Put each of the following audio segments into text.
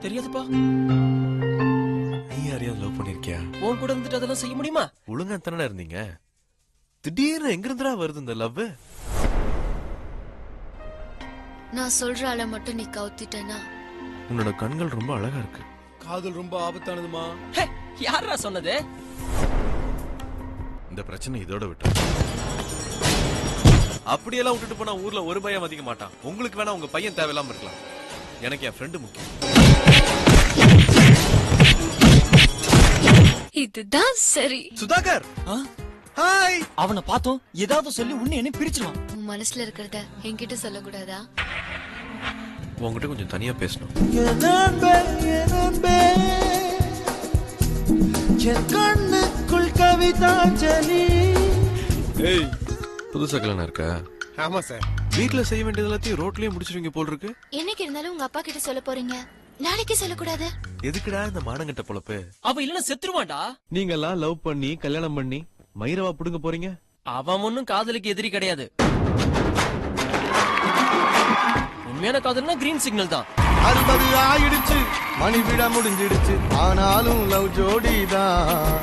தெரியாதுப்பா. நீ யாரையாவது லவ் பண்ணிருக்கியா? உன் கூட இருந்துட்டு அதெல்லாம் செய்ய முடியுமா? ஒழுங்கா தானே இருந்தீங்க, திடீர்னு எங்க இருந்துடா வருது இந்த லவ்? நான் சொல்ற ஆளை மட்டும் நீ கவுத்திட்டனா? உன்னோட கண்கள் ரொம்ப அழகா இருக்கு. காதல் ரொம்ப ஆபத்தானதுமா. யாரா சொன்னது? இந்த பிரச்சனை இதோட விட்டு அப்படியெல்லாம் விட்டுட்டு போனா ஊர்ல ஒரு பையன் மதிக்க மாட்டான். உங்களுக்கு வேணா உங்க பையன் தேவையில்லாம இருக்கலாம், எனக்கு என் ஃப்ரெண்டு முக்கியம். இதுதான் சரி. சுதாகர், ஹாய். அவனை பார்த்தோம் ஏதாவது சொல்லி உன்னை என்ன பிரிச்சிருவான். உன் மனசுல இருக்கிறத என்கிட்ட சொல்லக்கூடாதா? உங்ககிட்ட கொஞ்சம் தனியா பேசணும். கண்ணுக்குள் கவிதாஞ்சலி. ஏய், புதுசா கல்யாணம் இருக்கா? ஆமா சார். வீட்டுல செய்ய வேண்டியது எல்லாத்தையும் ரோட்லயே முடிச்சிருவீங்க போல் இருக்கு. என்னைக்கு இருந்தாலும் உங்க அப்பா கிட்ட சொல்ல போறீங்க, நாளைக்கு சொல்லக்கூடாது. எதுக்குடா இந்த மானங்கட்ட பொழப்பு? அவ இல்லன்னா செத்துருவான்டா. நீங்க எல்லாம் லவ் பண்ணி கல்யாணம் பண்ணி மயிரவா புடுங்க போறீங்க? அவன் ஒன்னும் காதலுக்கு எதிரி கிடையாது. உண்மையான காதல்னா கிரீன் சிக்னல் தான். 60 ஆயிடுச்சு, மணி விட முடிஞ்சிடுச்சு, ஆனாலும் லவ் ஜோடிதான்.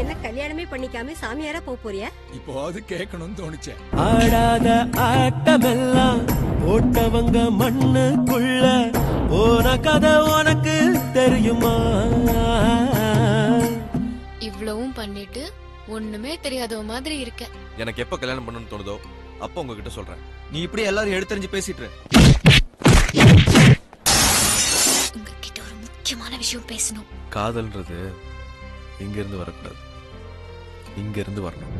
என்ன கல்யாணமே பண்ணிக்காம சாமியாரா போறியா? இப்போ அது கேட்கணும்னு தோணுச்சே. ஆடாத ஆட்டமெல்லாம் போட்டவங்க மண்ணுக்குள்ள போன கதை உனக்கு தெரியுமா? இவ்வளவும் பண்ணிட்டு ஒண்ணுமே தெரியாத மாதிரி இருக்க. எனக்கு எப்ப கல்யாணம் பண்ணணும்னு தோணுதோ அப்ப உங்ககிட்ட சொல்றேன். நீ இப்படி எல்லாரும் எடுத்தறிஞ்சு பேசிட்டு உங்ககிட்ட ஒரு முக்கியமான விஷயம் பேசணும். காதல்ன்றது இங்க இருந்து வரக்கூடாது, இங்க இருந்து வரணும்.